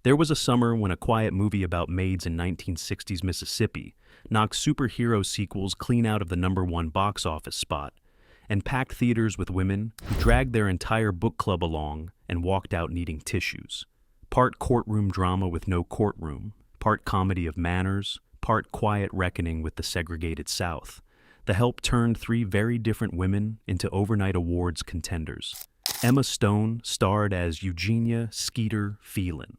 There was a summer when a quiet movie about maids in 1960s Mississippi knocked superhero sequels clean out of the #1 box office spot and packed theaters with women who dragged their entire book club along and walked out needing tissues. Part courtroom drama with no courtroom, part comedy of manners, part quiet reckoning with the segregated South. The Help turned three very different women into overnight awards contenders. Emma Stone starred as Eugenia Skeeter Phelan,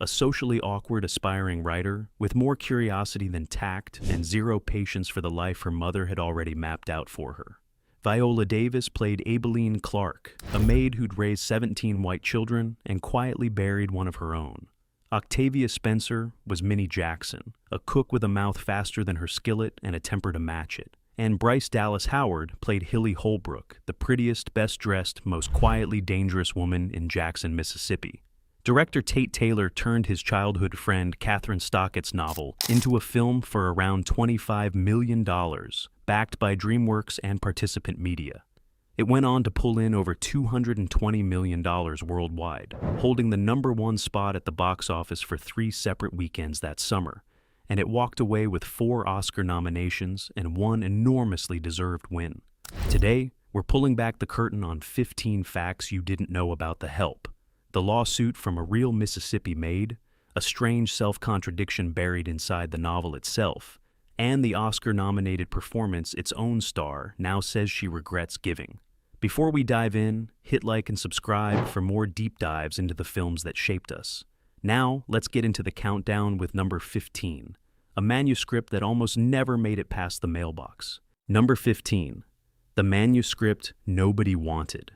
a socially awkward aspiring writer with more curiosity than tact and zero patience for the life her mother had already mapped out for her. Viola Davis played Aibileen Clark, a maid who'd raised 17 white children and quietly buried one of her own. Octavia Spencer was Minnie Jackson, a cook with a mouth faster than her skillet and a temper to match it. And Bryce Dallas Howard played Hilly Holbrook, the prettiest, best-dressed, most quietly dangerous woman in Jackson, Mississippi. Director Tate Taylor turned his childhood friend Catherine Stockett's novel into a film for around $25 million, backed by DreamWorks and participant media. It went on to pull in over $220 million worldwide, holding the #1 spot at the box office for 3 separate weekends that summer, and it walked away with 4 Oscar nominations and 1 enormously deserved win. Today, we're pulling back the curtain on 15 facts you didn't know about The Help, the lawsuit from a real Mississippi maid, a strange self-contradiction buried inside the novel itself, and the Oscar-nominated performance its own star now says she regrets giving. Before we dive in, hit like and subscribe for more deep dives into the films that shaped us. Now, let's get into the countdown with number 15, a manuscript that almost never made it past the mailbox. Number 15, the manuscript nobody wanted.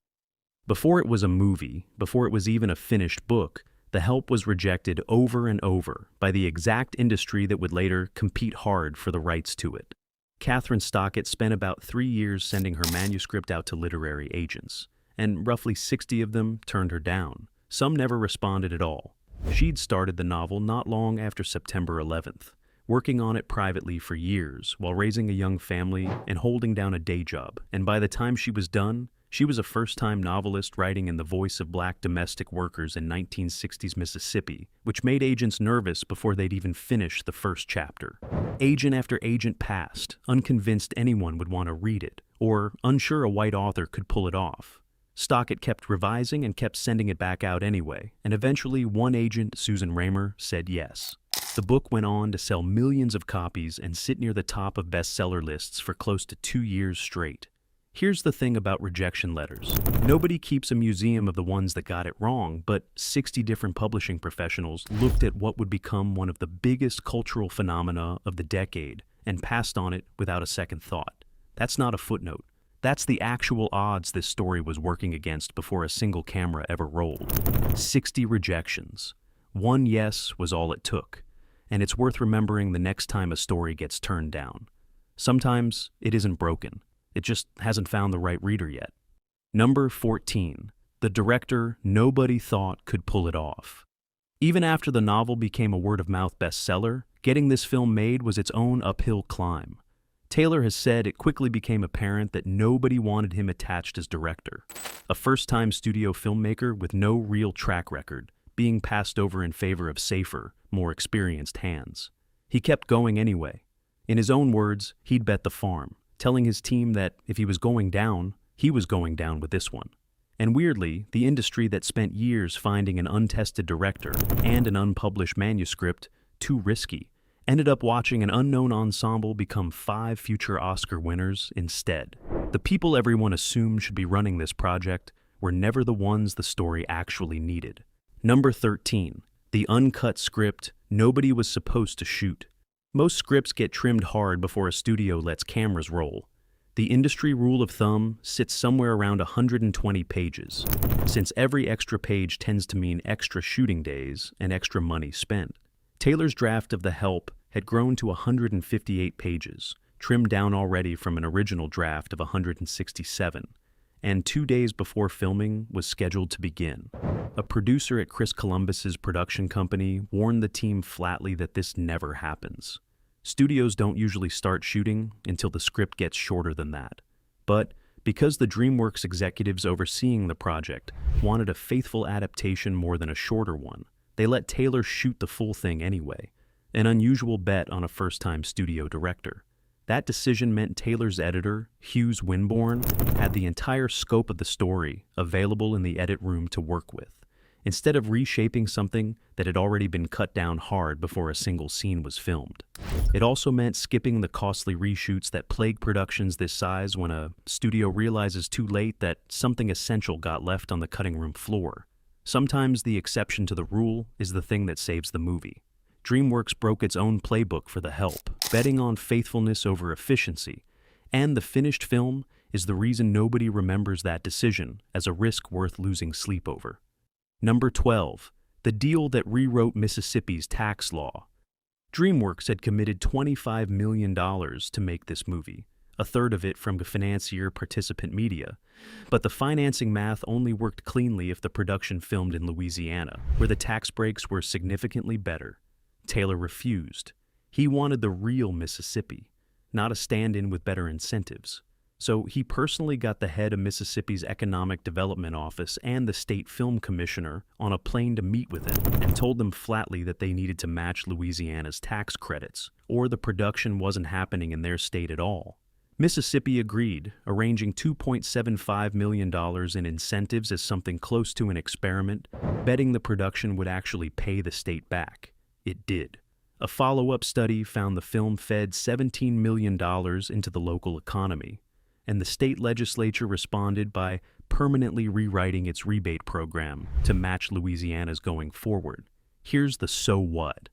Before it was a movie, before it was even a finished book, The Help was rejected over and over by the exact industry that would later compete hard for the rights to it. Catherine Stockett spent about 3 years sending her manuscript out to literary agents, and roughly 60 of them turned her down. Some never responded at all. She'd started the novel not long after September 11th, working on it privately for years while raising a young family and holding down a day job, and by the time she was done, she was a first-time novelist writing in the voice of black domestic workers in 1960s Mississippi, which made agents nervous before they'd even finish the first chapter. Agent after agent passed, unconvinced anyone would want to read it, or unsure a white author could pull it off. Stockett kept revising and kept sending it back out anyway, and eventually one agent, Susan Raymer, said yes. The book went on to sell millions of copies and sit near the top of bestseller lists for close to 2 years straight. Here's the thing about rejection letters. Nobody keeps a museum of the ones that got it wrong, but 60 different publishing professionals looked at what would become one of the biggest cultural phenomena of the decade and passed on it without a second thought. That's not a footnote. That's the actual odds this story was working against before a single camera ever rolled. 60 rejections. 1 yes was all it took, and it's worth remembering the next time a story gets turned down. Sometimes it isn't broken. It just hasn't found the right reader yet. Number 14, the director nobody thought could pull it off. Even after the novel became a word-of-mouth bestseller, getting this film made was its own uphill climb. Taylor has said it quickly became apparent that nobody wanted him attached as director. A first-time studio filmmaker with no real track record, being passed over in favor of safer, more experienced hands. He kept going anyway. In his own words, he'd bet the farm, telling his team that if he was going down, he was going down with this one. And weirdly, the industry that spent years finding an untested director and an unpublished manuscript too risky ended up watching an unknown ensemble become 5 future Oscar winners instead. The people everyone assumed should be running this project were never the ones the story actually needed. Number 13, the uncut script nobody was supposed to shoot. Most scripts get trimmed hard before a studio lets cameras roll. The industry rule of thumb sits somewhere around 120 pages, since every extra page tends to mean extra shooting days and extra money spent. Taylor's draft of The Help had grown to 158 pages, trimmed down already from an original draft of 167, and 2 days before filming was scheduled to begin. A producer at Chris Columbus's production company warned the team flatly that this never happens. Studios don't usually start shooting until the script gets shorter than that. But because the DreamWorks executives overseeing the project wanted a faithful adaptation more than a shorter one, They let Taylor shoot the full thing anyway, an unusual bet on a first-time studio director. That decision meant Taylor's editor, Hughes Winborn, had the entire scope of the story available in the edit room to work with, instead of reshaping something that had already been cut down hard before a single scene was filmed. It also meant skipping the costly reshoots that plague productions this size when a studio realizes too late that something essential got left on the cutting room floor. Sometimes the exception to the rule is the thing that saves the movie. DreamWorks broke its own playbook for The Help, betting on faithfulness over efficiency, and the finished film is the reason nobody remembers that decision as a risk worth losing sleep over. Number 12. The deal that rewrote Mississippi's tax law. DreamWorks had committed $25 million to make this movie, a third of it from financier Participant Media, but the financing math only worked cleanly if the production filmed in Louisiana, where the tax breaks were significantly better. Taylor refused. He wanted the real Mississippi, not a stand-in with better incentives. So he personally got the head of Mississippi's Economic Development Office and the state film commissioner on a plane to meet with him and told them flatly that they needed to match Louisiana's tax credits, or the production wasn't happening in their state at all. Mississippi agreed, arranging $2.75 million in incentives as something close to an experiment, betting the production would actually pay the state back. It did. A follow-up study found the film fed $17 million into the local economy, and the state legislature responded by permanently rewriting its rebate program to match Louisiana's going forward. Here's the so what.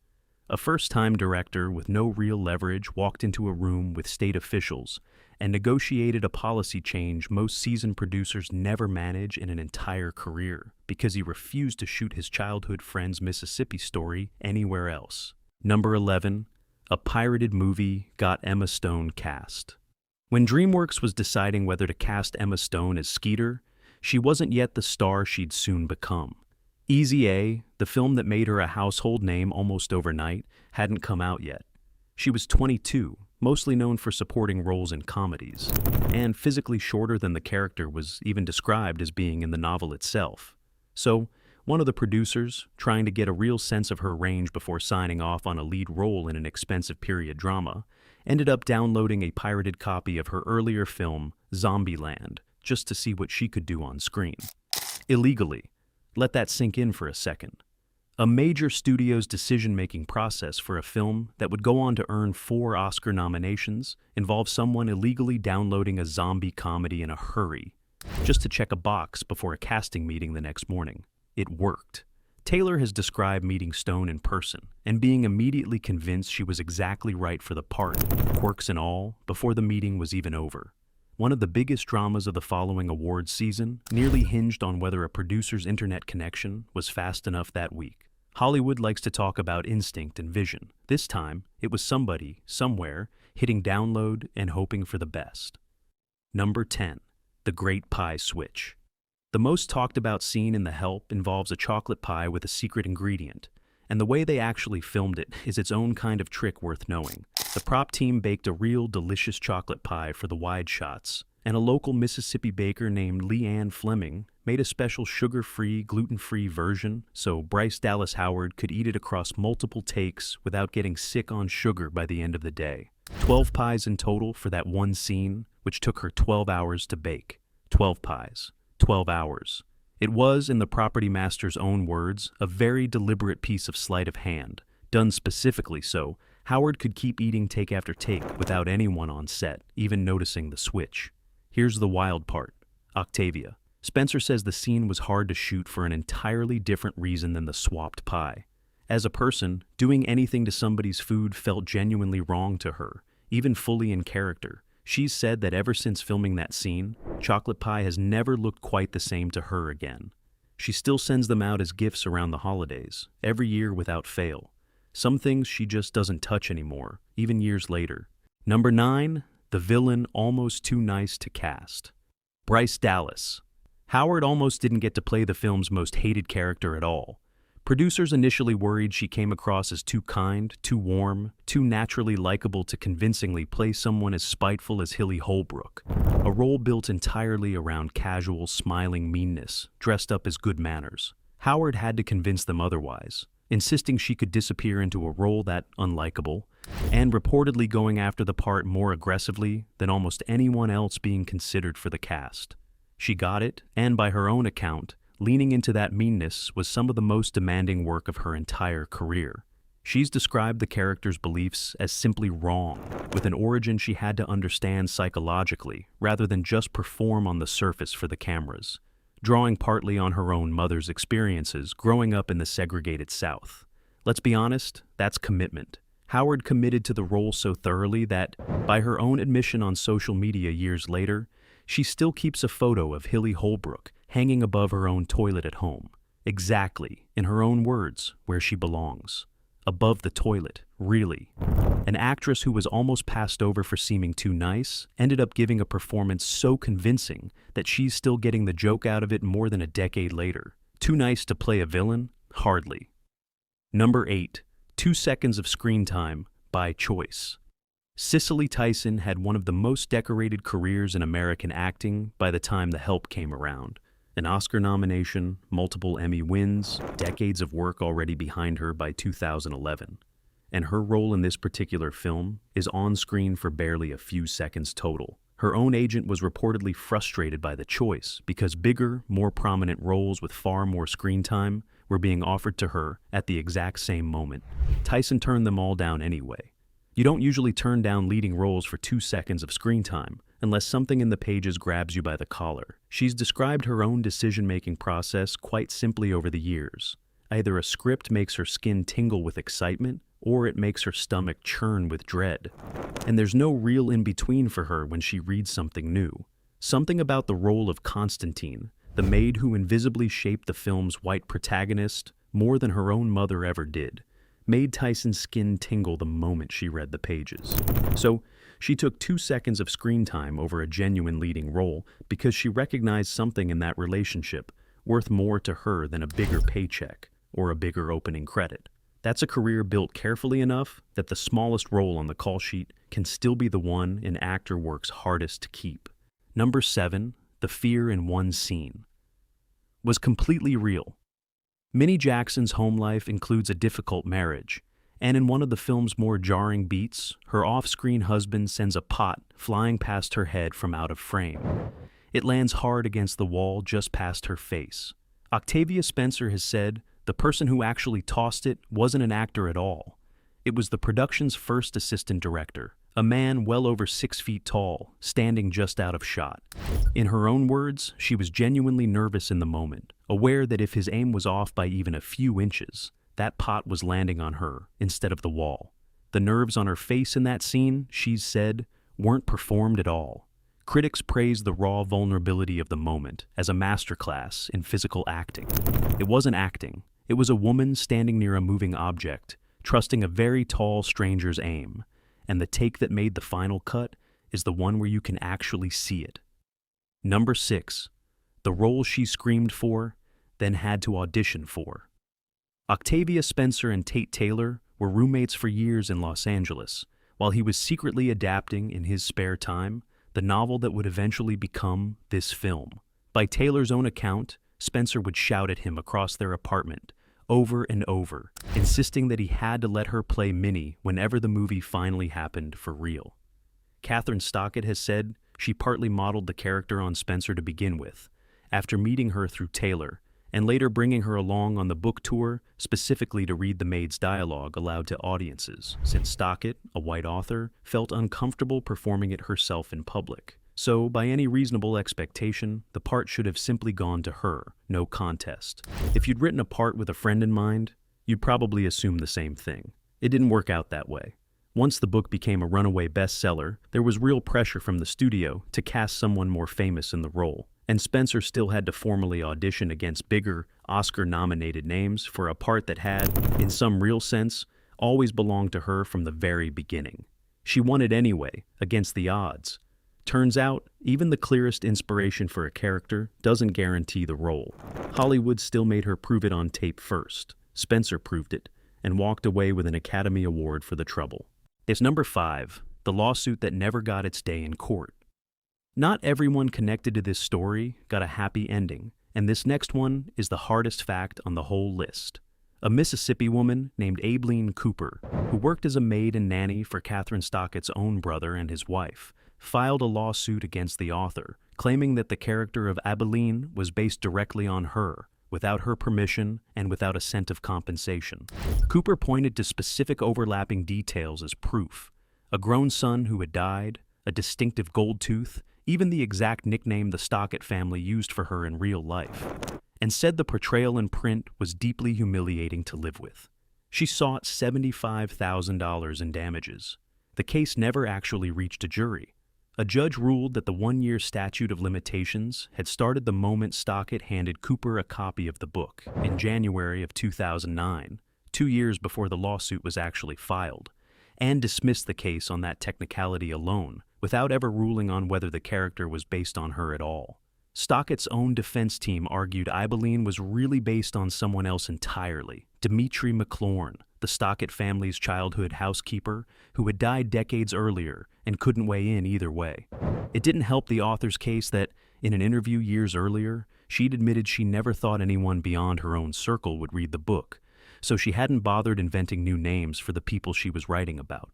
A first-time director with no real leverage walked into a room with state officials and negotiated a policy change most seasoned producers never manage in an entire career because he refused to shoot his childhood friend's Mississippi story anywhere else. Number 11. A pirated movie got Emma Stone cast. When DreamWorks was deciding whether to cast Emma Stone as Skeeter, she wasn't yet the star she'd soon become. Easy A, the film that made her a household name almost overnight, hadn't come out yet. She was 22, mostly known for supporting roles in comedies, and physically shorter than the character was even described as being in the novel itself. So, one of the producers, trying to get a real sense of her range before signing off on a lead role in an expensive period drama, ended up downloading a pirated copy of her earlier film, Zombieland, just to see what she could do on screen. Illegally. Let that sink in for a second. A major studio's decision-making process for a film that would go on to earn 4 Oscar nominations involved someone illegally downloading a zombie comedy in a hurry, just to check a box before a casting meeting the next morning. It worked. Taylor has described meeting Stone in person and being immediately convinced she was exactly right for the part, quirks and all, before the meeting was even over. One of the biggest dramas of the following awards season nearly hinged on whether a producer's internet connection was fast enough that week. Hollywood likes to talk about instinct and vision. This time, it was somebody, somewhere, hitting download and hoping for the best. Number 10. The Great Pie Switch. The most talked about scene in The Help involves a chocolate pie with a secret ingredient, and the way they actually filmed it is its own kind of trick worth knowing. The prop team baked a real delicious chocolate pie for the wide shots, and a local Mississippi baker named Leanne Fleming made a special sugar-free, gluten-free version so Bryce Dallas Howard could eat it across multiple takes without getting sick on sugar by the end of the day. 12 pies in total for that one scene, which took her 12 hours to bake. 12 pies. 12 hours. It was, in the property master's own words, a very deliberate piece of sleight of hand, done specifically so Howard could keep eating take after take without anyone on set even noticing the switch. Here's the wild part. Octavia. Spencer says the scene was hard to shoot for an entirely different reason than the swapped pie. As a person, doing anything to somebody's food felt genuinely wrong to her, even fully in character. She's said that ever since filming that scene, chocolate pie has never looked quite the same to her again. She still sends them out as gifts around the holidays, every year without fail. Some things she just doesn't touch anymore, even years later. Number 9, the villain almost too nice to cast. Bryce Dallas. Howard almost didn't get to play the film's most hated character at all. Producers initially worried she came across as too kind, too warm, too naturally likable to convincingly play someone as spiteful as Hilly Holbrook, a role built entirely around casual, smiling meanness, dressed up as good manners. Howard had to convince them otherwise. insisting she could disappear into a role that unlikable, and reportedly going after the part more aggressively than almost anyone else being considered for the cast. She got it, and by her own account, leaning into that meanness was some of the most demanding work of her entire career. She's described the character's beliefs as simply wrong, with an origin she had to understand psychologically rather than just perform on the surface for the cameras, drawing partly on her own mother's experiences growing up in the segregated South. Let's be honest, that's commitment. Howard committed to the role so thoroughly that, by her own admission on social media years later, she still keeps a photo of Hilly Holbrook hanging above her own toilet at home. Exactly, in her own words, where she belongs. Above the toilet, really. An actress who was almost passed over for seeming too nice ended up giving a performance so convincing that she's still getting the joke out of it more than a decade later. Too nice to play a villain? Hardly. Number 8. 2 seconds of screen time by choice. Cicely Tyson had one of the most decorated careers in American acting by the time The Help came around. An Oscar nomination, multiple Emmy wins, decades of work already behind her by 2011. And her role in this particular film is on screen for barely a few seconds total. Her own agent was reportedly frustrated by the choice because bigger, more prominent roles with far more screen time were being offered to her at the exact same moment. Tyson turned them all down anyway. You don't usually turn down leading roles for 2 seconds of screen time, unless something in the pages grabs you by the collar. She's described her own decision-making process quite simply over the years. Either a script makes her skin tingle with excitement, or it makes her stomach churn with dread. And there's no real in-between for her when she reads something new. Something about the role of Constantine, the maid who invisibly shaped the film's white protagonist more than her own mother ever did, made Tyson's skin tingle the moment she read the pages. So, she took 2 seconds of screen time over a genuine leading role because she recognized something in that relationship worth more to her than a bigger paycheck or a bigger opening credit. That's a career built carefully enough that the smallest role on the call sheet can still be the one an actor works hardest to keep. Number 7, the fear in one scene. Was completely real. Minnie Jackson's home life includes a difficult marriage, and in one of the film's more jarring beats, her off-screen husband sends a pot flying past her head from out of frame. It lands hard against the wall just past her face. Octavia Spencer has said the person who actually tossed it wasn't an actor at all. It was the production's first assistant director, a man well over 6 feet tall, standing just out of shot. In her own words, she was genuinely nervous in the moment, aware that if his aim was off by even a few inches, that pot was landing on her instead of the wall. The nerves on her face in that scene, she's said, weren't performed at all. Critics praised the raw vulnerability of the moment as a masterclass in physical acting. It wasn't acting. It was a woman standing near a moving object, trusting a very tall stranger's aim. And the take that made the final cut is the one where you can actually see it. Number 6, the role she screamed for, then had to audition for. Octavia Spencer and Tate Taylor were roommates for years in Los Angeles, while he was secretly adapting in his spare time the novel that would eventually become this film. By Taylor's own account, Spencer would shout at him across their apartment, over and over, insisting that he had to let her play Minnie whenever the movie finally happened for real. Catherine Stockett has said she partly modeled the character on Spencer to begin with, after meeting her through Taylor, and later bringing her along on the book tour specifically to read the maid's dialogue aloud to audiences, since Stockett, a white author, felt uncomfortable performing it herself in public. So, by any reasonable expectation, the part should have simply gone to her, no contest. If you'd written a part with a friend in mind, you'd probably assume the same thing. It didn't work out that way. Once the book became a runaway bestseller, there was real pressure from the studio to cast someone more famous in the role, and Spencer still had to formally audition against bigger, Oscar-nominated names for a part that had, in some real sense, always belonged to her from the very beginning. She won it anyway, against the odds. Turns out, even the clearest inspiration for a character doesn't guarantee the role. Hollywood still made her prove it on tape first. Spencer proved it, and walked away with an Academy Award for the trouble. It's number 5, the lawsuit that never got its day in court. Not everyone connected to this story got a happy ending, and this next one is the hardest fact on the whole list. A Mississippi woman named Abilene Cooper, who worked as a maid and nanny for Catherine Stockett's own brother and his wife, filed a lawsuit against the author, claiming that the character of Abilene was based directly on her, without her permission and without a cent of compensation. Cooper pointed to specific overlapping details as proof: a grown son who had died, a distinctive gold tooth, even the exact nickname the Stockett family used for her in real life, and said the portrayal in print was deeply humiliating to live with. She sought $75,000 in damages. The case never actually reached a jury. A judge ruled that the one-year statute of limitations had started the moment Stockett handed Cooper a copy of the book in January of 2009, 2 years before the lawsuit was actually filed, and dismissed the case on that technicality alone, without ever ruling on whether the character was based on her at all. Stockett's own defense team argued Abilene was really based on someone else entirely, Dimitri McLaurin, the Stockett family's childhood housekeeper, who had died decades earlier and couldn't weigh in either way. It didn't help the author's case that, in an interview years earlier, she'd admitted she never thought anyone beyond her own circle would read the book, so she hadn't bothered inventing new names for the people she was writing about.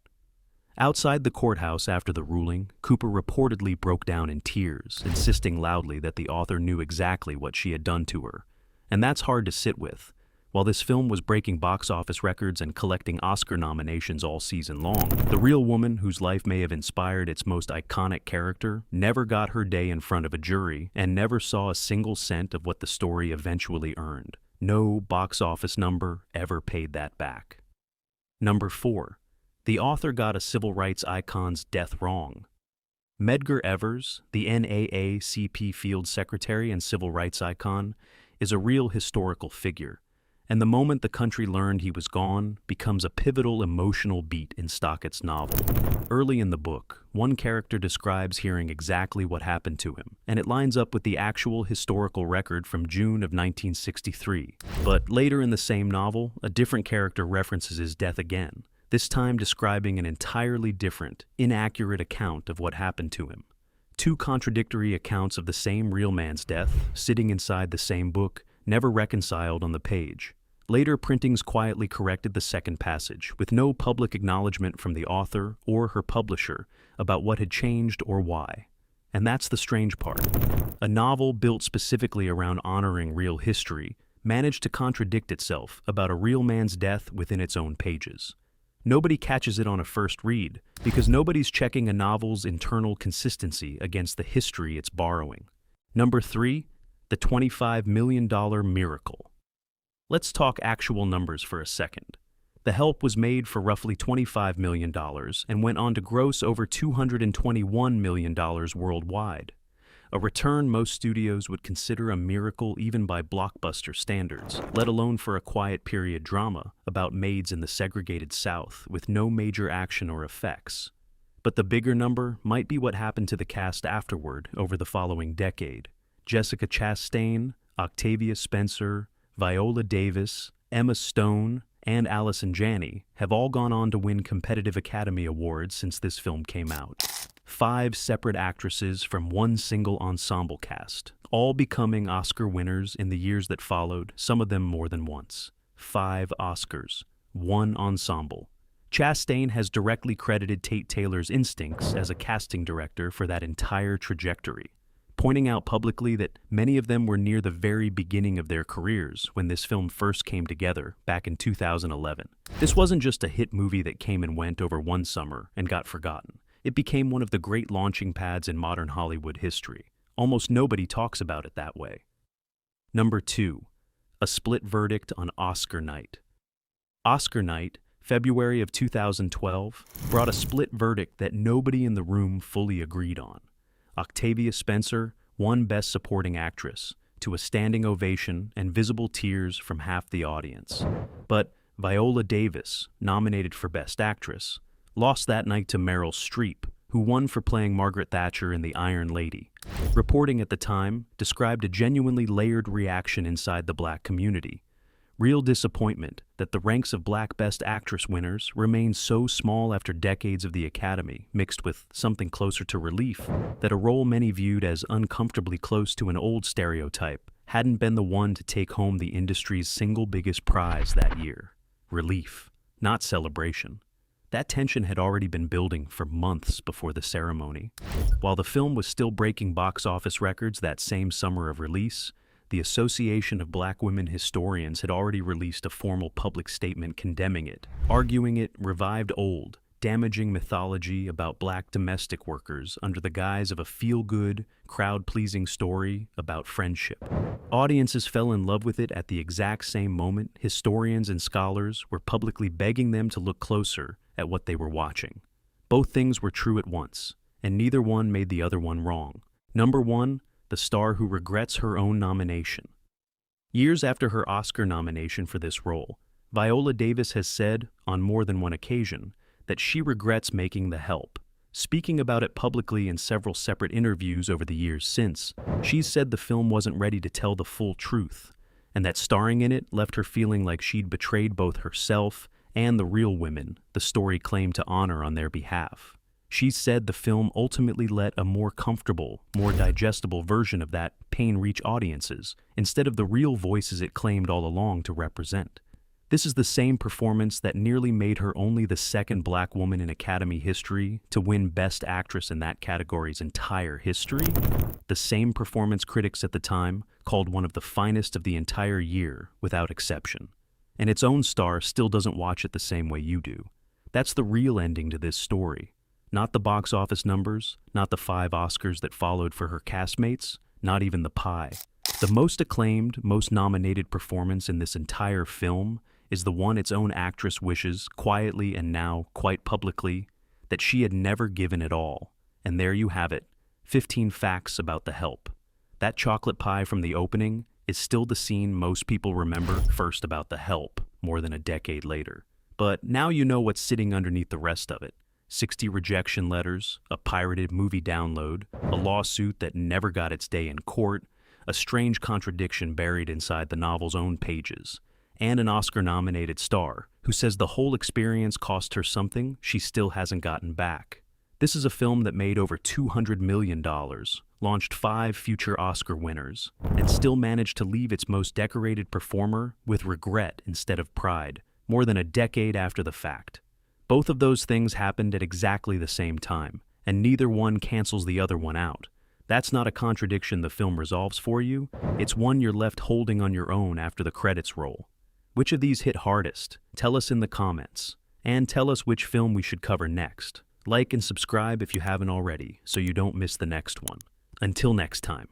Outside the courthouse after the ruling, Cooper reportedly broke down in tears, insisting loudly that the author knew exactly what she had done to her. And that's hard to sit with. While this film was breaking box office records and collecting Oscar nominations all season long, the real woman whose life may have inspired its most iconic character never got her day in front of a jury and never saw a single cent of what the story eventually earned. No box office number ever paid that back. Number 4. The author got a civil rights icon's death wrong. Medgar Evers, the NAACP field secretary and civil rights icon, is a real historical figure, and the moment the country learned he was gone becomes a pivotal emotional beat in Stockett's novel. Early in the book, one character describes hearing exactly what happened to him, and it lines up with the actual historical record from June of 1963. But later in the same novel, a different character references his death again, this time describing an entirely different, inaccurate account of what happened to him. Two contradictory accounts of the same real man's death, sitting inside the same book, never reconciled on the page. Later printings quietly corrected the second passage, with no public acknowledgement from the author or her publisher about what had changed or why. And that's the strange part. A novel built specifically around honoring real history managed to contradict itself about a real man's death within its own pages. Nobody catches it on a first read, because nobody's checking a novel's internal consistency against the history it's borrowing. Number 3, the $25 million miracle. Let's talk actual numbers for a second. The Help was made for roughly $25 million and went on to gross over $221 million worldwide. A return most studios would consider a miracle even by blockbuster standards, let alone for a quiet period drama about maids in the segregated South with no major action or effects. But the bigger number might be what happened to the cast afterward over the following decade. Jessica Chastain, Octavia Spencer, Viola Davis, Emma Stone, and Allison Janney have all gone on to win competitive Academy Awards since this film came out. 5 separate actresses from one single ensemble cast, all becoming Oscar winners in the years that followed, some of them more than once. 5 Oscars, 1 ensemble. Chastain has directly credited Tate Taylor's instincts as a casting director for that entire trajectory, pointing out publicly that many of them were near the very beginning of their careers when this film first came together back in 2011. This wasn't just a hit movie that came and went over one summer and got forgotten. It became one of the great launching pads in modern Hollywood history. Almost nobody talks about it that way. Number 2, a split verdict on Oscar night. Oscar night, February of 2012, brought a split verdict that nobody in the room fully agreed on. Octavia Spencer won Best Supporting Actress, to a standing ovation and visible tears from half the audience. But Viola Davis, nominated for Best Actress, lost that night to Meryl Streep, who won for playing Margaret Thatcher in The Iron Lady. Reporting at the time described a genuinely layered reaction inside the Black community. Real disappointment that the ranks of Black Best Actress winners remain so small after decades of the Academy, mixed with something closer to relief that a role many viewed as uncomfortably close to an old stereotype hadn't been the one to take home the industry's single biggest prize that year. Relief, not celebration. That tension had already been building for months before the ceremony. While the film was still breaking box office records that same summer of release, the Association of Black Women Historians had already released a formal public statement condemning it, arguing it revived old, damaging mythology about black domestic workers under the guise of a feel-good, crowd-pleasing story about friendship. Audiences fell in love with it at the exact same moment historians and scholars were publicly begging them to look closer at what they were watching. Both things were true at once, and neither one made the other one wrong. Number one, the star who regrets her own nomination. Years after her Oscar nomination for this role, Viola Davis has said, on more than one occasion, that she regrets making The Help. Speaking about it publicly in several separate interviews over the years since, she's said the film wasn't ready to tell the full truth, and that starring in it left her feeling like she'd betrayed both herself and the real women the story claimed to honor on their behalf. She said the film ultimately let a more comfortable, more digestible version of that pain reach audiences, instead of the real voices it claimed all along to represent. This is the same performance that nearly made her only the second black woman in Academy history to win Best Actress in that category's entire history. The same performance critics at the time called one of the finest of the entire year, without exception. And its own star still doesn't watch it the same way you do. That's the real ending to this story. Not the box office numbers, not the 5 Oscars that followed for her castmates, not even the pie. The most acclaimed, most nominated performance in this entire film is the one its own actress wishes, quietly and now quite publicly, that she had never given at all. And there you have it, 15 facts about The Help. That chocolate pie from the opening is still the scene most people remember first about The Help, more than a decade later. But now you know what's sitting underneath the rest of it. 60 rejection letters, a pirated movie download, a lawsuit that never got its day in court, a strange contradiction buried inside the novel's own pages, and an Oscar-nominated star who says the whole experience cost her something she still hasn't gotten back. This is a film that made over $200 million, launched 5 future Oscar winners, and still managed to leave its most decorated performer with regret instead of pride, more than a decade after the fact. Both of those things happened at exactly the same time, and neither one cancels the other one out. That's not a contradiction the film resolves for you, it's one you're left holding on your own after the credits roll. Which of these hit hardest? Tell us in the comments. And tell us which film we should cover next. Like and subscribe if you haven't already, so you don't miss the next one. Until next time.